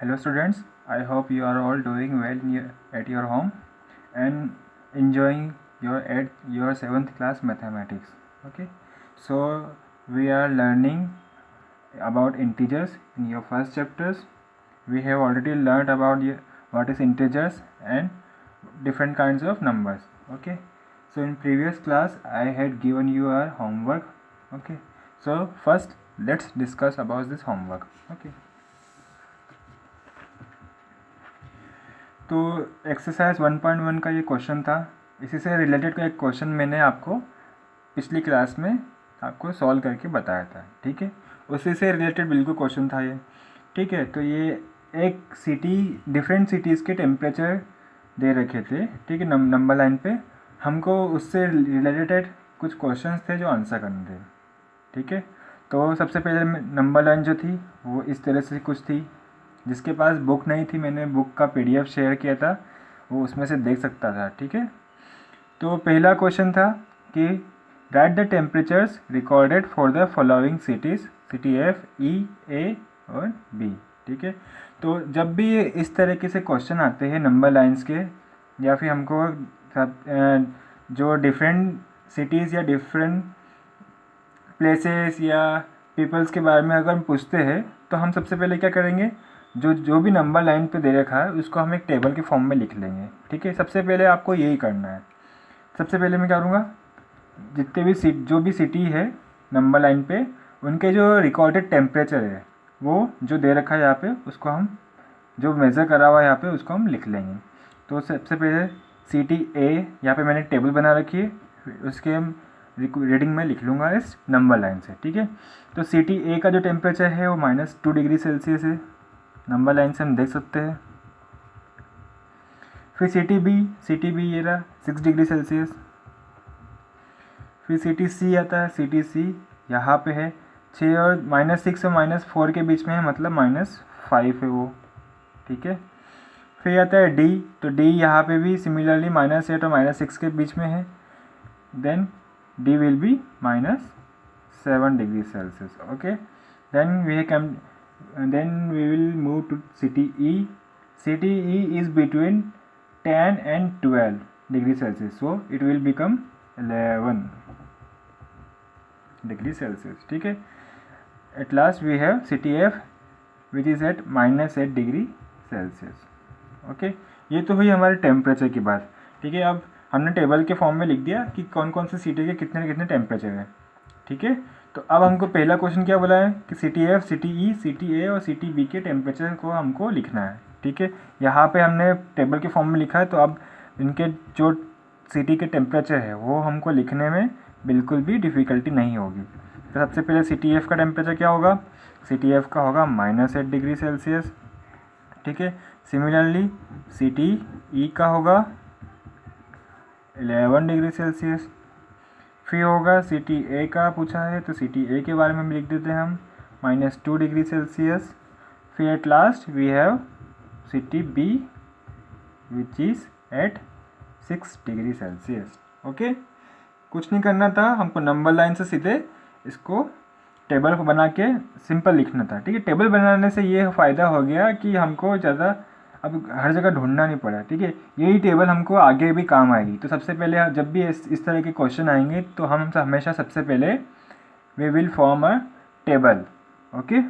Hello students, I hope you are all doing well at your home and enjoying your 7th class mathematics. Okay, so we are learning about integers in your first chapters. We have already learned about what is integers and different kinds of numbers. Okay, so in previous class I had given you a homework. Okay, so first let's discuss about this homework. Okay, तो exercise 1.1 का ये question था। इसी से related का एक question मैंने आपको पिछली क्लास में आपको सॉल्व करके बताया था। ठीक है, उसी से रिलेटेड बिल्कुल क्वेश्चन था ये। ठीक है, तो ये एक डिफरेंट सिटीज़ के टेम्परेचर दे रखे थे। ठीक है, नंबर लाइन पे हमको उससे रिलेटेड कुछ क्वेश्चंस थे जो आंसर करने थे। ठीक है, तो सबसे पहले नंबर लाइन जो थी वो इस तरह से कुछ थी। जिसके पास बुक नहीं थी, मैंने बुक का पीडीएफ शेयर किया था, वो उसमें से देख सकता था। ठीक है, तो पहला क्वेश्चन था कि write the temperatures recorded for the following cities, city F, E, A और बी। ठीक है, तो जब भी ये इस तरीके से क्वेश्चन आते हैं नंबर लाइंस के, या फिर हमको जो डिफरेंट सिटीज़ या डिफरेंट प्लेसेस या पीपल्स के बारे में अगर हम पूछते हैं, तो हम सबसे पहले क्या करेंगे, जो भी नंबर लाइन पे दे रखा है उसको हम एक टेबल के फॉर्म में लिख लेंगे। ठीक है, सबसे पहले आपको यही करना है। सबसे पहले मैं क्या करूँगा, जितने भी जो भी सिटी है नंबर लाइन पे, उनके जो रिकॉर्डेड टेम्परेचर है वो जो दे रखा है यहाँ पे, उसको हम जो मेज़र करा हुआ है यहाँ पे उसको हम लिख लेंगे। तो सबसे पहले सिटी ए यहाँ पे मैंने टेबल बना रखी है, उसके हम रीडिंग में लिख लूँगा इस नंबर लाइन से। ठीक है, तो सिटी ए का जो टेम्परेचर है वो -2 डिग्री सेल्सियस है, नंबर लाइन से हम देख सकते हैं। फिर सिटी बी ये रहा 6 डिग्री सेल्सियस। फिर सिटी सी आता है, सिटी सी यहाँ पे है 6 और -6 और -4 के बीच में है, मतलब -5 है वो। ठीक है, फिर आता है डी, तो डी यहाँ पे भी सिमिलरली -8 और -6 के बीच में है। Then D will be -7 degree Celsius. Okay, then we will move to city E. City E is between 10 and 12 degree Celsius, so it will become 11 degree Celsius. ठीक है, at last we have city F which is at -8 degree Celsius. Okay, ये तो हुई हमारे temperature की बात। ठीक है, अब हमने टेबल के फॉर्म में लिख दिया कि कौन कौन से सिटी के कितने कितने टेम्परेचर है। ठीक है, तो अब हमको पहला क्वेश्चन क्या बोला है कि सिटी एफ, सिटी ई, सिटी ए और सिटी बी के टेम्परेचर को हमको लिखना है। ठीक है, यहाँ पे हमने टेबल के फॉर्म में लिखा है, तो अब इनके जो सिटी के टेम्परेचर है वो हमको लिखने में बिल्कुल भी डिफ़िकल्टी नहीं होगी। तो सबसे पहले सिटी एफ का टेम्परेचर क्या होगा, सिटी एफ का होगा -8 डिग्री सेल्सियस। ठीक है, सिमिलरली सिटी ई का होगा 11 डिग्री सेल्सियस। फिर होगा सिटी ए का पूछा है, तो सिटी ए के बारे में लिख देते हैं हम -2 डिग्री सेल्सियस। फिर at last we have city B which is at 6 degree Celsius. Okay, कुछ नहीं करना था, हमको नंबर लाइन से सीधे इसको टेबल को बना के सिंपल लिखना था। ठीक है, टेबल बनाने से ये फ़ायदा हो गया कि हमको ज़्यादा अब हर जगह ढूंढना नहीं पड़ा। ठीक है, यही टेबल हमको आगे भी काम आएगी। तो सबसे पहले जब भी इस तरह के क्वेश्चन आएंगे, तो हम हमेशा सबसे पहले we will form a table. Okay,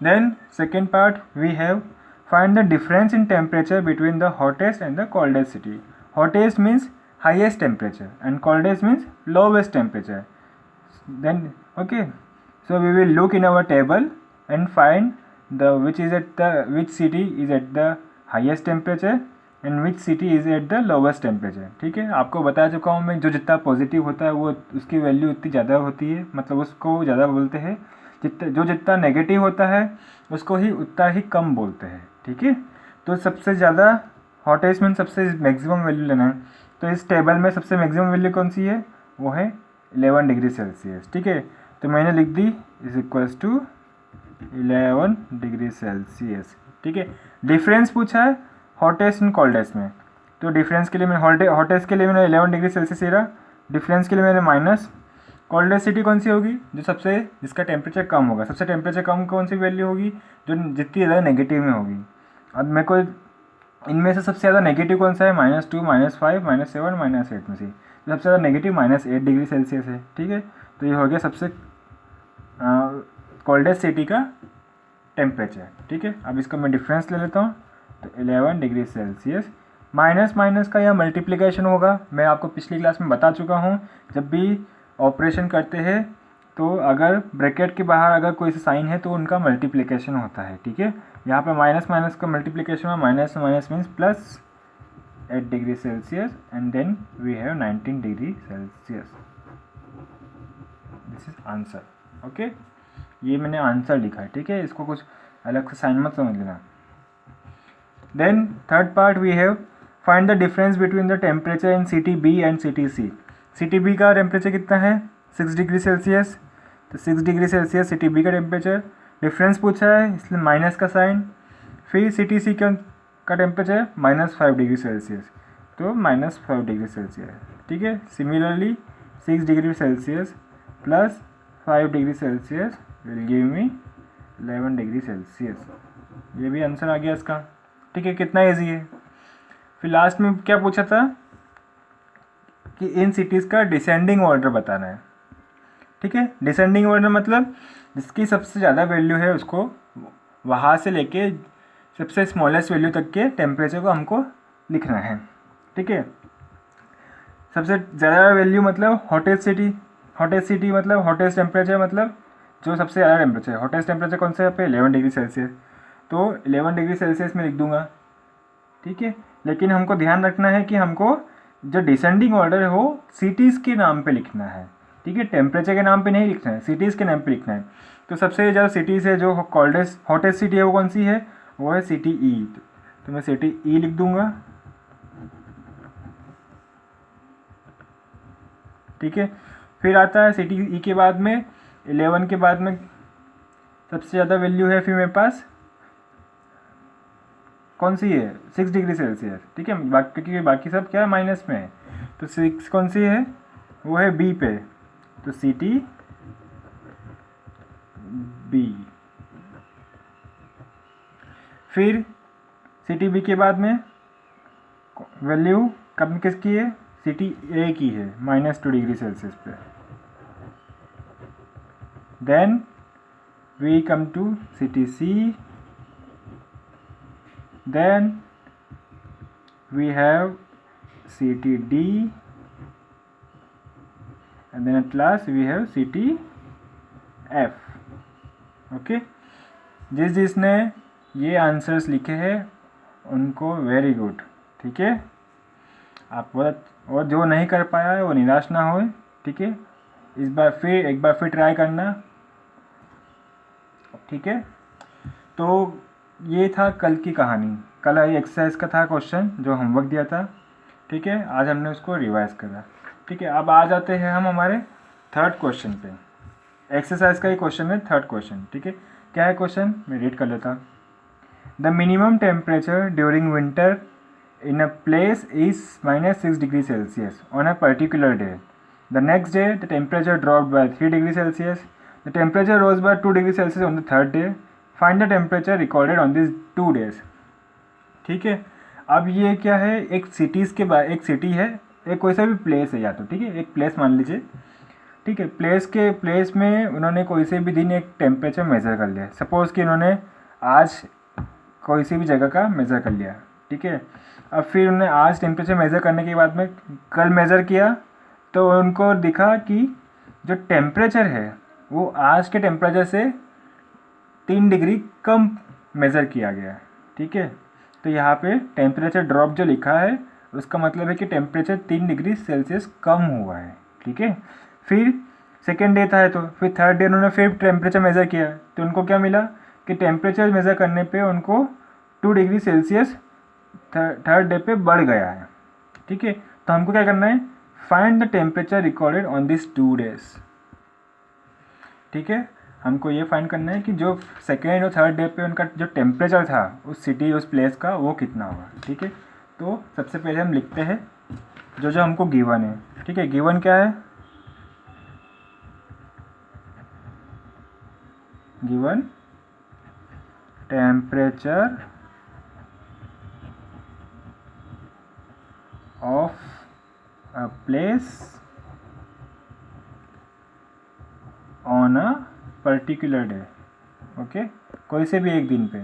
then second part we have find the difference in temperature between the hottest and the coldest city. Hottest means highest temperature and coldest means lowest temperature. Then okay, so we will look in our table and find which city is at the highest temperature and which city is at the lowest temperature. ठीक है, आपको बता चुका हूँ मैं, जो जितना positive होता है वो उसकी वैल्यू उतनी ज़्यादा होती है, मतलब उसको ज़्यादा बोलते हैं। जितना नेगेटिव होता है उसको ही उतना ही कम बोलते हैं। ठीक है, तो सबसे ज़्यादा हॉटेस्ट में सबसे मैक्सिमम वैल्यू लेना है। तो इस टेबल में सबसे मैक्सिमम वैल्यू कौन सी है, वो है 11 डिग्री सेल्सियस। ठीक है, तो मैंने लिख दी = 11 डिग्री सेल्सियस। ठीक है, डिफरेंस पूछा है हॉटेस्ट एंड कोल्डेस्ट में, तो डिफरेंस के लिए मैंने हॉटेस्ट के लिए मैंने 11 डिग्री सेल्सियस ले रहा, डिफरेंस के लिए मैंने कोल्डेस्ट सिटी कौन सी होगी, जो सबसे जिसका टेम्परेचर कम होगा। सबसे टेम्परेचर कम कौन सी वैल्यू होगी, जो जितनी ज़्यादा नेगेटिव में होगी। अब मेरे को इनमें से सबसे ज़्यादा नेगेटिव कौन सा है, -2, -5, -7, -8 में से सबसे ज़्यादा नेगेटिव -8 डिग्री सेल्सियस है। ठीक है, तो ये हो गया सबसे कोल्डेस्ट सिटी का टेम्परेचर। ठीक है, अब इसका मैं डिफरेंस ले लेता हूँ, तो 11 डिग्री सेल्सियस। माइनस माइनस का यह मल्टीप्लिकेशन होगा, मैं आपको पिछली क्लास में बता चुका हूँ। जब भी ऑपरेशन करते हैं तो अगर ब्रैकेट के बाहर अगर कोई सा साइन है तो उनका मल्टीप्लिकेशन होता है। ठीक है, यहाँ पे माइनस माइनस का मल्टीप्लिकेशन है, minus minus means plus 8 degree Celsius and then we have 19 degree Celsius. This is answer. Okay, ये मैंने आंसर लिखा है। ठीक है, इसको कुछ अलग से साइन मत समझ लेना। Then third part we have find the difference between the temperature in city B and city C. City B का टेम्परेचर कितना है, 6 डिग्री सेल्सियस। तो 6 डिग्री सेल्सियस सिटी बी का टेम्परेचर। डिफरेंस पूछा है इसलिए माइनस का साइन। फिर सिटी सी का टेम्परेचर -5 डिग्री सेल्सियस, तो -5 डिग्री सेल्सियस। ठीक है, similarly 6 degree Celsius plus 5 degree Celsius will give me 11 degree Celsius. ये भी आंसर आ गया इसका। ठीक है, कितना ईजी है। फिर लास्ट में क्या पूछा था कि इन सिटीज़ का डिसेंडिंग ऑर्डर बताना है। ठीक है, डिसेंडिंग ऑर्डर मतलब जिसकी सबसे ज़्यादा वैल्यू है उसको वहाँ से लेके सबसे स्मॉलेस्ट वैल्यू तक के टेम्परेचर को हमको लिखना है। ठीक है, सबसे ज़्यादा वैल्यू मतलब हॉटेस्ट सिटी। हॉटेस्ट सिटी मतलब हॉटेस्ट टेम्परेचर, मतलब जो सबसे ज़्यादा टेम्परेचर। हॉटेस्ट टेम्परेचर कौन सा है यहाँ पे, 11 डिग्री सेल्सियस। तो 11 डिग्री सेल्सियस में लिख दूंगा। ठीक है, लेकिन हमको ध्यान रखना है कि हमको जो डिसेंडिंग ऑर्डर है वो सिटीज़ के नाम पे लिखना है। ठीक है, टेम्परेचर के नाम पे नहीं लिखना है, सिटीज़ के नाम पे लिखना है। तो सबसे ज़्यादा सिटीज़ है जो कोल्डेस्ट हॉटेस्ट सिटी है वो कौन सी है, वो है सिटी ई। तो मैं सिटी ई लिख दूंगा। ठीक है, फिर आता है सिटी ई के बाद में 11 के बाद में सबसे ज़्यादा वैल्यू है फिर मेरे पास कौन सी है, 6 डिग्री सेल्सियस। ठीक है, क्योंकि बाकी सब क्या है माइनस में है। तो 6 कौन सी है, वो है बी पे, तो सिटी बी। फिर सिटी बी के बाद में वैल्यू कब किसकी है, सिटी ए की है, -2 डिग्री सेल्सियस पे। Then we come to city C, then we have city D and then at last we have city F. Okay, जिसने ये आंसर्स लिखे हैं उनको वेरी गुड। ठीक है, आप बहुत, और जो नहीं कर पाया है वो निराश ना हो। ठीक है, इस बार फिर एक बार फिर ट्राई करना। ठीक है, तो ये था कल की कहानी। कल एक्सरसाइज का था क्वेश्चन जो होमवर्क दिया था। ठीक है, आज हमने उसको रिवाइज करा। ठीक है, अब आ जाते हैं हम हमारे थर्ड क्वेश्चन पे। एक्सरसाइज का ही क्वेश्चन है, थर्ड क्वेश्चन। ठीक है, क्या है क्वेश्चन, मैं रीड कर लेता। The minimum temperature during winter in a place is -6 degree Celsius on a particular day. The next day the temperature dropped by 3 degree Celsius. The temperature rose by 2 degree Celsius on the third day. Find the temperature recorded on this 2 days. ठीक है, अब ये क्या है, एक cities के बाद एक सिटी है, एक कोई सा भी प्लेस है या तो। ठीक है, एक प्लेस मान लीजिए। ठीक है, प्लेस में उन्होंने कोई से भी दिन एक टेम्परेचर मेज़र कर लिया। सपोज़ कि उन्होंने आज कोई सी भी जगह का मेज़र कर लिया। ठीक है, अब फिर उन्होंने आज टेम्परेचर मेज़र करने के बाद में कल मेज़र किया तो उनको दिखा कि जो टेम्परेचर है वो आज के टेम्परेचर से 3 डिग्री कम मेज़र किया गया। ठीक है, तो यहाँ पे टेम्परेचर ड्रॉप जो लिखा है उसका मतलब है कि टेम्परेचर 3 डिग्री सेल्सियस कम हुआ है। ठीक है, फिर सेकेंड डे था तो फिर थर्ड डे उन्होंने फिर टेम्परेचर मेज़र किया तो उनको क्या मिला कि टेम्परेचर मेज़र करने पे उनको 2 डिग्री सेल्सियस थर्ड डे पे बढ़ गया है। ठीक है, तो हमको क्या करना है, find the temperature recorded on this 2 days. ठीक है, हमको ये फाइंड करना है कि जो सेकेंड और थर्ड डे पे उनका जो टेम्परेचर था उस सिटी उस प्लेस का वो कितना होगा। ठीक है, तो सबसे पहले हम लिखते हैं जो जो हमको गिवन है। ठीक है, गिवन क्या है, given temperature of a place on a particular day. Okay, कोई से भी एक दिन पे।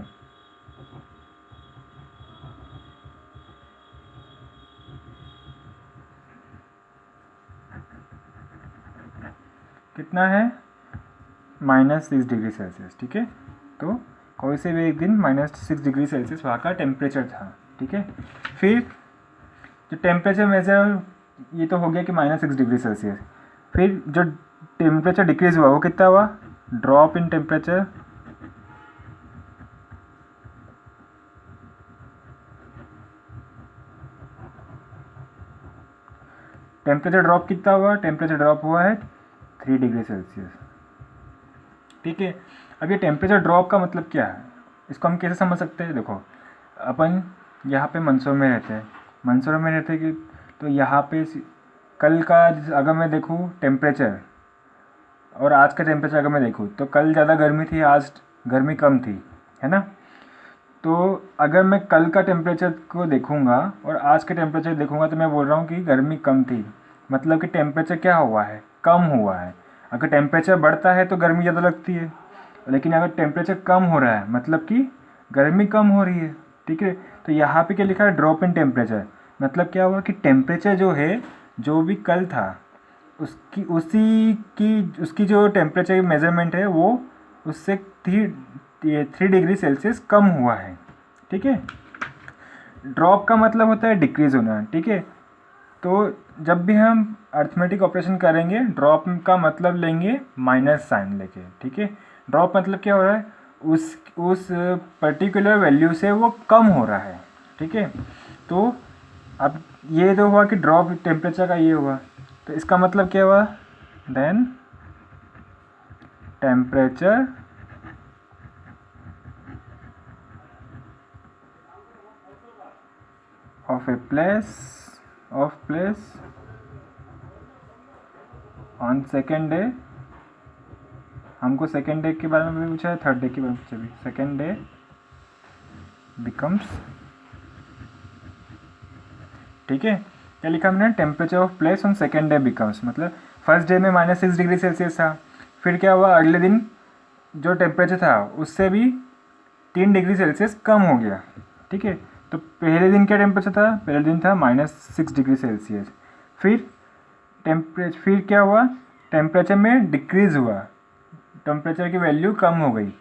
कितना है? -6 डिग्री सेल्सियस। ठीक है, तो कोई से भी एक दिन -6 डिग्री सेल्सियस वहाँ का टेम्परेचर था। ठीक है, फिर जो टेम्परेचर मेजर, ये तो हो गया कि -6 डिग्री सेल्सियस। फिर जो टेम्परेचर डिक्रीज हुआ वो कितना हुआ? Drop in temperature. Temperature drop कितना हुआ? टेम्परेचर ड्रॉप हुआ है 3 डिग्री सेल्सियस। ठीक है, अब ये टेम्परेचर ड्रॉप का मतलब क्या है, इसको हम कैसे समझ सकते हैं? देखो, अपन यहाँ पे मंदसौर में रहते हैं, मंदसौर में रहते कि तो यहाँ पे कल का अगर मैं देखूँ टेम्परेचर और आज का टेम्परेचर अगर मैं देखूँ तो कल ज़्यादा गर्मी थी, आज गर्मी कम थी, है ना? तो अगर मैं कल का टेम्परेचर को देखूँगा और आज का टेम्परेचर देखूँगा तो मैं बोल रहा हूँ कि गर्मी कम थी, मतलब कि टेम्परेचर क्या हुआ है? कम हुआ है। अगर टेम्परेचर बढ़ता है तो गर्मी ज़्यादा लगती है, लेकिन अगर टेम्परेचर कम हो रहा है मतलब कि गर्मी कम हो रही है। ठीक है, तो यहाँ पे क्या लिखा है? Drop in temperature. मतलब क्या हुआ कि टेम्परेचर जो है, जो भी कल था उसकी जो टेम्परेचर की मेज़रमेंट है वो उससे 3 डिग्री सेल्सियस कम हुआ है। ठीक है, ड्रॉप का मतलब होता है डिक्रीज होना। ठीक है, तो जब भी हम अर्थमेटिक ऑपरेशन करेंगे ड्रॉप का मतलब लेंगे माइनस साइन लेके। ठीक है, ड्रॉप मतलब क्या हो रहा है? उस पर्टिकुलर वैल्यू से वो कम हो रहा है। ठीक है, तो अब ये तो हुआ कि ड्रॉप टेम्परेचर का ये हुआ, तो इसका मतलब क्या हुआ? Then temperature of a place on second day. हमको सेकेंड डे के बारे में भी पूछा है, थर्ड डे के बारे में पूछा भी। सेकेंड डे बिकम्स, ठीक है, क्या लिखा हमने? Temperature of place on second day becomes, मतलब फर्स्ट डे में -6 डिग्री सेल्सियस था, फिर क्या हुआ? अगले दिन जो टेम्परेचर था उससे भी 3 डिग्री सेल्सियस कम हो गया। ठीक है, तो पहले दिन क्या टेम्परेचर था? पहले दिन था -6 डिग्री सेल्सियस। फिर क्या हुआ? टेम्परेचर में डिक्रीज हुआ, टेम्परेचर की वैल्यू कम हो गई।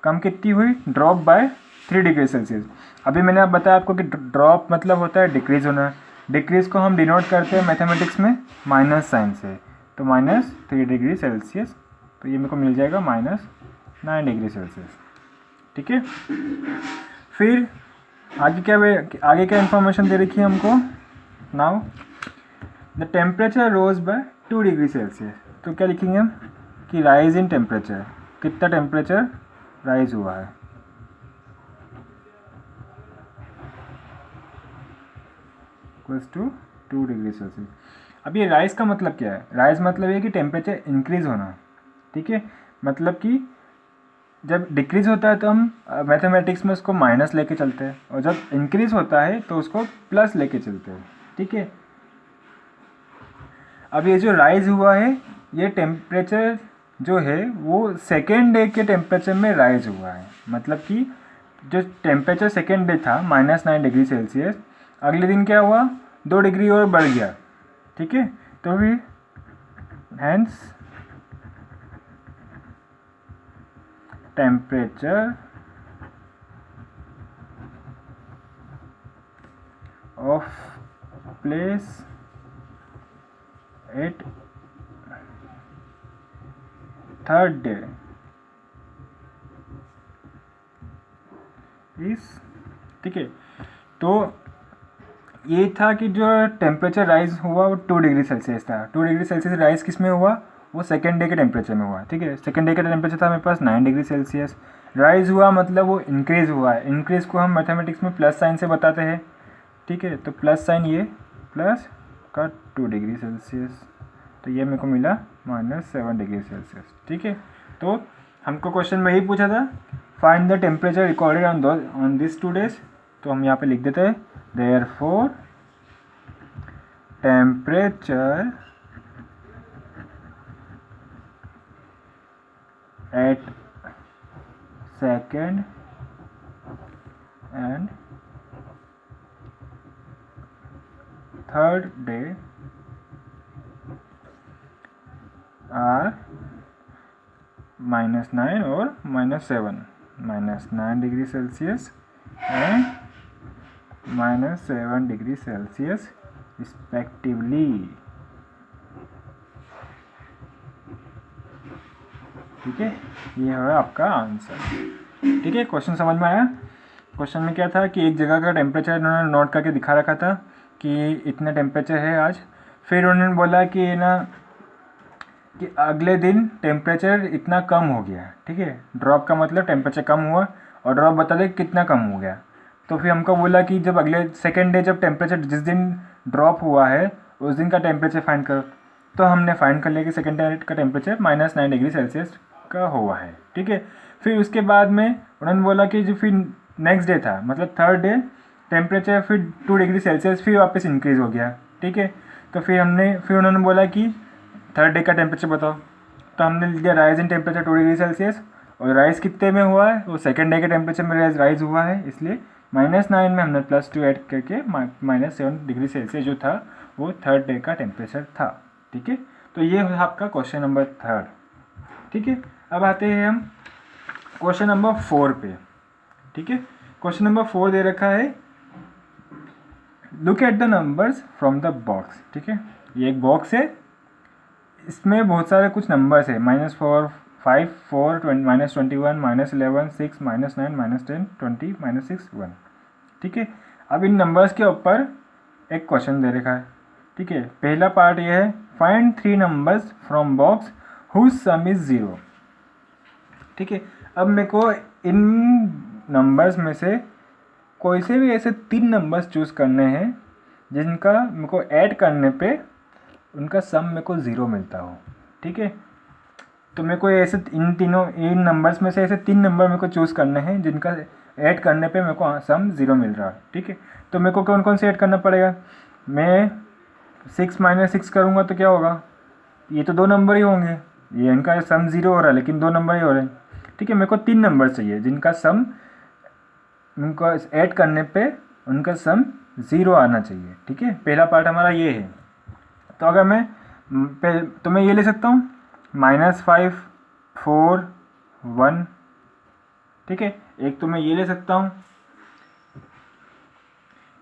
कम कितनी हुई? Drop by 3 degree Celsius. अभी मैंने आप बताया आपको कि ड्रॉप मतलब होता है डिक्रीज होना। डिक्रीज को हम डिनोट करते हैं मैथमेटिक्स में माइनस साइन से, तो -3 डिग्री सेल्सियस, तो ये मेरे को मिल जाएगा -9 डिग्री सेल्सियस। ठीक है, फिर आगे क्या इन्फॉर्मेशन दे रखी है हमको? Now the temperature rose by 2 degree Celsius, तो क्या लिखेंगे हम कि राइज इन टेम्परेचर, कितना टेम्परेचर राइज हुआ है? Equals to 2 degree Celsius. अब ये राइज का मतलब क्या है? राइज मतलब ये कि टेम्परेचर इंक्रीज होना। ठीक है, मतलब कि जब डिक्रीज होता है तो हम मैथमेटिक्स में उसको माइनस लेके चलते हैं, और जब इंक्रीज होता है तो उसको प्लस लेके चलते हैं। ठीक है, अब ये जो राइज हुआ है, ये टेम्परेचर जो है वो सेकेंड डे के टेम्परेचर में राइज हुआ है। मतलब कि जो टेम्परेचर सेकेंड डे था -9 डिग्री सेल्सियस, अगले दिन क्या हुआ? 2 डिग्री और बढ़ गया। ठीक है, तो फिर hence temperature of place at third day is, ठीक है, तो ये था कि जो टेम्परेचर राइज हुआ वो 2 डिग्री सेल्सियस था। 2 डिग्री सेल्सियस राइज किस में हुआ? वो सेकेंड डे के टेम्परेचर में हुआ। ठीक है, सेकेंड डे का टेम्परेचर था मेरे पास 9 डिग्री सेल्सियस। राइज हुआ मतलब वो इंक्रीज हुआ है। इंक्रीज को हम मैथमेटिक्स में प्लस साइन से बताते हैं। ठीक है, तो प्लस साइन ये प्लस का 2 डिग्री सेल्सियस, तो ये मेरे को मिला -7 डिग्री सेल्सियस। ठीक है, तो हमको क्वेश्चन में यही पूछा था, find the temperature recorded on this 2 days। तो हम यहाँ पे लिख देते हैं therefore temperature at second and third day are -9 और -7, -9 degree Celsius and -7 degree Celsius respectively. ठीक है, ये है आपका आंसर। ठीक है, क्वेश्चन समझ में आया। क्वेश्चन में क्या था कि एक जगह का टेम्परेचर उन्होंने नोट करके दिखा रखा था कि इतना टेम्परेचर है आज। फिर उन्होंने बोला कि ना कि अगले दिन टेम्परेचर इतना कम हो गया। ठीक है, ड्रॉप का मतलब टेम्परेचर कम हुआ और ड्रॉप बता दे कितना कम हो गया। तो फिर हमको बोला कि जब अगले सेकेंड डे जब टेम्परेचर जिस दिन ड्रॉप हुआ है उस दिन का टेम्परेचर फाइंड करो। तो हमने फाइंड कर लिया कि सेकेंड डे का टेम्परेचर -9 डिग्री सेल्सियस का हुआ है। ठीक है, फिर उसके बाद में उन्होंने बोला कि जो फिर नेक्स्ट डे था मतलब थर्ड डे टेम्परेचर फिर 2 डिग्री सेल्सियस फिर वापस इंक्रीज़ हो गया। ठीक है, तो फिर उन्होंने बोला कि थर्ड डे का टेम्परेचर बताओ। तो हमने लिख दिया rise in temperature 2 degree Celsius, और राइज कितने में हुआ है, वो सेकेंड डे के टेम्परेचर में राइज हुआ है, इसलिए -9 में हमने +2 ऐड करके -7 डिग्री सेल्सियस जो था वो थर्ड डे का टेम्परेचर था। ठीक है, तो ये है आपका क्वेश्चन नंबर 3। ठीक है, अब आते हैं हम क्वेश्चन नंबर 4 पे। ठीक है, क्वेश्चन नंबर 4 दे रखा है, look at the numbers from the box. ठीक है, ये एक बॉक्स है, इसमें बहुत सारे कुछ नंबर्स है, -4, 5, 4, -21, -11, 6, -9, -10, 20, -6, 1। ठीक है, अब इन नंबर्स के ऊपर एक क्वेश्चन दे रखा है। ठीक है, पहला पार्ट ये है, find 3 numbers from box whose sum is 0। ठीक है, अब मेरे को इन नंबर्स में से कोई से भी ऐसे 3 नंबर्स चूज़ करने हैं जिनका मेरे को ऐड करने पे उनका सम मेरे को 0 मिलता हो। ठीक है, तो मेरे को ऐसे इन नंबर्स में से ऐसे 3 नंबर मेरे को चूज़ करने हैं जिनका ऐड करने पे मेरे को सम 0 मिल रहा है। ठीक है, तो मेरे को कौन कौन से ऐड करना पड़ेगा, मैं 6 - 6 करूँगा तो क्या होगा, ये तो 2 नंबर ही होंगे, ये इनका सम 0 हो रहा है लेकिन 2 नंबर ही हो रहे हैं। ठीक है, मेरे को 3 नंबर चाहिए जिनका सम उनको ऐड करने पे उनका सम 0 आना चाहिए। ठीक है, पहला पार्ट हमारा ये है। तो अगर मैं ये ले सकता हूँ -5, 4, 1। ठीक है, एक तो मैं ये ले सकता हूँ,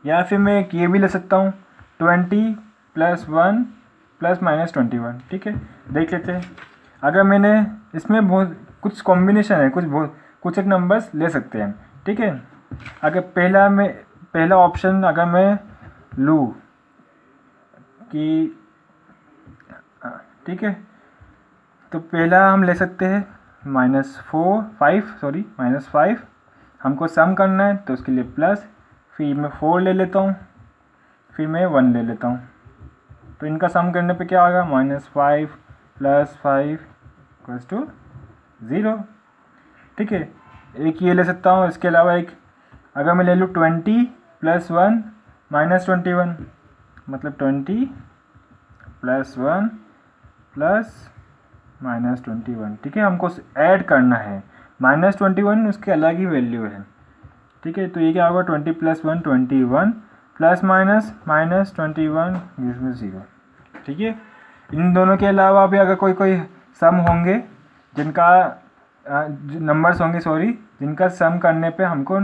या फिर मैं एक ये भी ले सकता हूँ 20 + 1 ± 21। ठीक है, देख लेते हैं। अगर मैंने इसमें बहुत कुछ कॉम्बिनेशन है, कुछ एक नंबर्स ले सकते हैं। ठीक है, अगर पहला ऑप्शन अगर मैं लूँ कि ठीक है, तो पहला हम ले सकते हैं -5 हमको सम करना है तो उसके लिए प्लस, फिर मैं 4 ले लेता हूँ, फिर मैं 1 ले लेता हूँ। तो इनका सम करने पे क्या आएगा, -5 + 5 = 0। ठीक है, एक ये ले सकता हूँ। इसके अलावा एक अगर मैं ले लूँ 20 + 1 -21, मतलब 20 + 1 + -21। ठीक है, हमको ऐड करना है, -21 उसके अलग ही वैल्यू है। ठीक है, तो ये क्या होगा, 20 + 1 21 ± -21 gives me 0। ठीक है, इन दोनों के अलावा भी अगर कोई सम होंगे जिनका नंबर्स होंगे जिनका सम करने पे हमको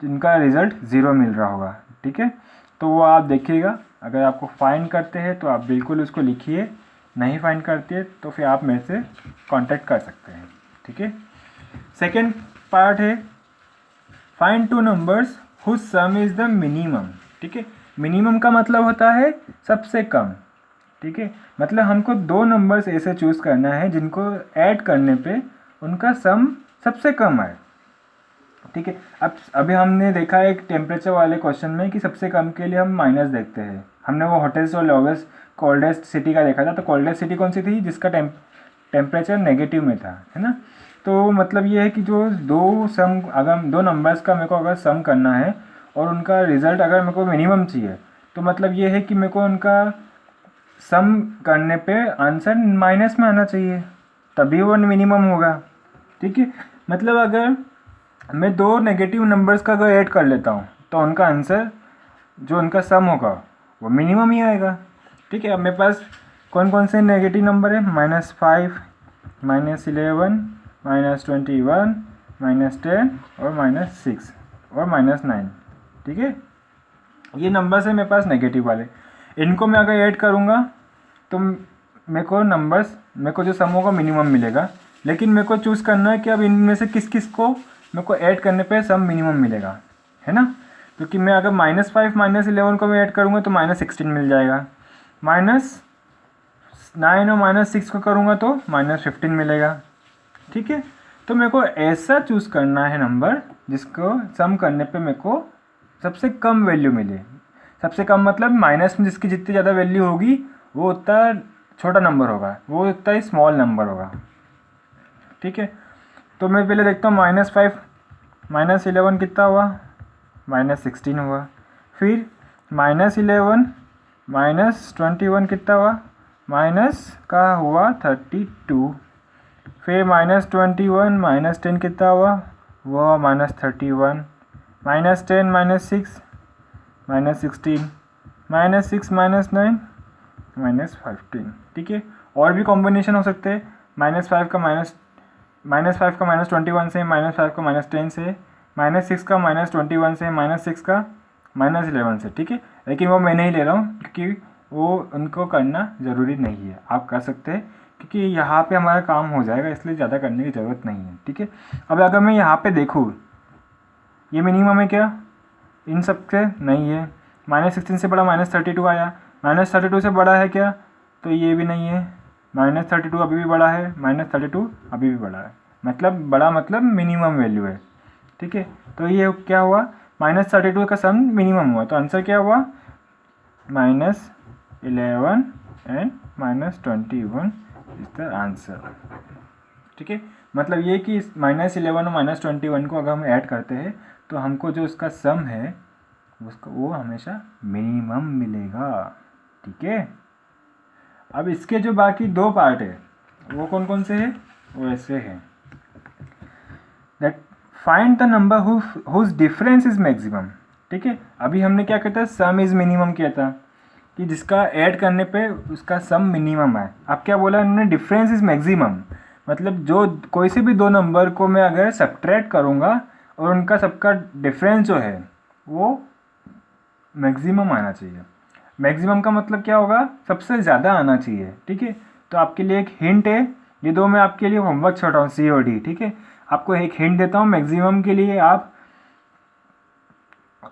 जिनका रिज़ल्ट 0 मिल रहा होगा। ठीक है, तो वो आप देखिएगा, अगर आपको फाइंड करते हैं तो आप बिल्कुल उसको लिखिए, नहीं फाइंड करते तो फिर आप मेरे से कांटेक्ट कर सकते हैं। ठीक है, सेकेंड पार्ट है, find 2 numbers whose sum is the minimum. ठीक है, मिनिमम का मतलब होता है सबसे कम। ठीक है, मतलब हमको 2 नंबर्स ऐसे चूज़ करना है जिनको ऐड करने पे उनका सम सबसे कम आए। ठीक है, अब अभी हमने देखा है एक टेम्परेचर वाले क्वेश्चन में कि सबसे कम के लिए हम माइनस देखते हैं। हमने वो हॉटेस्ट और लोवेस्ट कोल्डेस्ट सिटी का देखा था, तो कोल्डेस्ट सिटी कौन सी थी, जिसका टेम्परेचर नेगेटिव में था, है ना। तो मतलब ये है कि जो दो सम, अगर दो नंबर्स का मेरे को अगर सम करना है और उनका रिज़ल्ट अगर मेरे को मिनिमम चाहिए, तो मतलब ये है कि मेरे को उनका सम करने पे आंसर माइनस में आना चाहिए, तभी वो मिनिमम होगा। ठीक है, मतलब अगर मैं दो नेगेटिव नंबर्स का अगर ऐड कर लेता हूँ तो उनका आंसर जो उनका सम होगा वो मिनिमम ही आएगा। ठीक है, अब मेरे पास कौन कौन से नेगेटिव नंबर है, -5, -11, -21, -10 और -6 और -9। ठीक है, ये नंबर्स है मेरे पास नेगेटिव वाले। इनको मैं अगर ऐड करूँगा तो मेरे को जो सम होगा मिनिमम मिलेगा, लेकिन मेरे को चूज़ करना है कि अब इनमें से किस किस को मेरे को ऐड करने पे सम मिनिमम मिलेगा, है ना। क्योंकि मैं अगर -5 -11 को मैं ऐड करूँगा तो -16 मिल जाएगा, -9 और -6 को करूँगा तो -15 मिलेगा। ठीक है, तो मेरे को ऐसा चूज़ करना है नंबर जिसको सम करने पे मेरे को सबसे कम वैल्यू मिले। सबसे कम मतलब माइनस में जिसकी जितनी ज़्यादा वैल्यू होगी वो उतना छोटा नंबर होगा, वो उतना ही स्मॉल नंबर होगा। ठीक है, तो मैं पहले देखता हूँ -5 -11 कितना हुआ, -16 हुआ। फिर -11 -21 कितना हुआ, माइनस का हुआ 32। फिर -21 -10 कितना हुआ, वो -31। -10 -6 -16, -6 -9 -15। ठीक है, और भी कॉम्बिनेशन हो सकते हैं, -5 का -21 से, -5 का -10 से, -6 का -21 से, -6 का -11 से। ठीक है, लेकिन वो मैं नहीं ले रहा हूँ क्योंकि वो उनको करना ज़रूरी नहीं है, आप कर सकते हैं क्योंकि यहाँ पे हमारा काम हो जाएगा, इसलिए ज़्यादा करने की ज़रूरत नहीं है। ठीक है, अब अगर मैं यहाँ पे देखूँ ये मिनिमम है क्या, इन सब से नहीं है। -16 से बड़ा -32 आया, -32 से बड़ा है क्या, तो ये भी नहीं है। -32 अभी भी बड़ा है, -32 अभी भी बड़ा है, मतलब बड़ा मतलब मिनिमम वैल्यू है। ठीक है, तो ये क्या हुआ, -32 का सम मिनिमम हुआ, तो आंसर क्या हुआ, -11 एंड -21 इज द आंसर। ठीक है, मतलब ये कि -11 और -21 को अगर हम ऐड करते हैं तो हमको जो उसका सम है उसको वो हमेशा मिनिमम मिलेगा। ठीक है, अब इसके जो बाकी दो पार्ट है वो कौन कौन से हैं, वो ऐसे हैं, that find the number whose difference is maximum. ठीक है, अभी हमने क्या कहता है, सम इज़ मिनिमम किया था कि जिसका ऐड करने पे उसका सम मिनिमम है। अब क्या बोला उन्होंने, डिफरेंस इज मैक्सिमम, मतलब जो कोई से भी दो नंबर को मैं अगर सब्ट्रैक्ट करूँगा और उनका सबका डिफरेंस जो है वो मैक्सिमम आना चाहिए। मैक्सिमम का मतलब क्या होगा, सबसे ज़्यादा आना चाहिए। ठीक है, तो आपके लिए एक हिंट है, ये दो मैं आपके लिए होमवर्क छोड़ रहा हूँ, COD। ठीक है, आपको एक हिंट देता हूँ, मैक्सिमम के लिए आप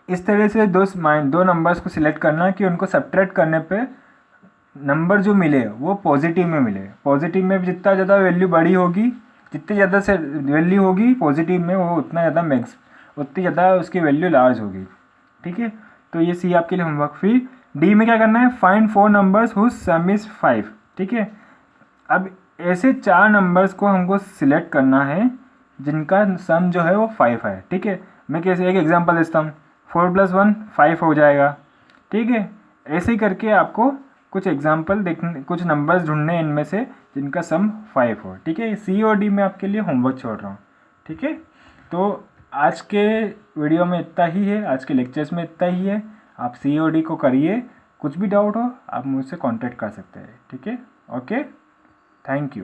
इस तरह से दो नंबर्स को सिलेक्ट करना कि उनको सब्ट्रैक्ट करने पे नंबर जो मिले वो पॉजिटिव में मिले। पॉजिटिव में जितना ज़्यादा वैल्यू बड़ी होगी, जितनी ज़्यादा से वैल्यू होगी पॉजिटिव में, वो उतना ज़्यादा उतनी ज़्यादा उसकी वैल्यू लार्ज होगी। ठीक है, तो ये C आपके लिए होमवर्क। फिर D में क्या करना है, find 4 numbers whose sum is 5। ठीक है, अब ऐसे 4 नंबर्स को हमको सिलेक्ट करना है जिनका सम जो है वो 5 है। ठीक है, मैं कैसे एक एग्जांपल देता हूँ, 4 + 1 5 हो जाएगा। ठीक है, ऐसे ही करके आपको कुछ एग्जांपल देखने, कुछ नंबर्स ढूंढने इनमें से जिनका सम 5 हो। ठीक है, C और D में आपके लिए होमवर्क छोड़ रहा हूँ। ठीक है, तो आज के वीडियो में इतना ही है, आज के लेक्चर्स में इतना ही है। आप C और D को करिए, कुछ भी डाउट हो आप मुझसे कांटेक्ट कर सकते हैं। ठीक है, ओके, थैंक यू।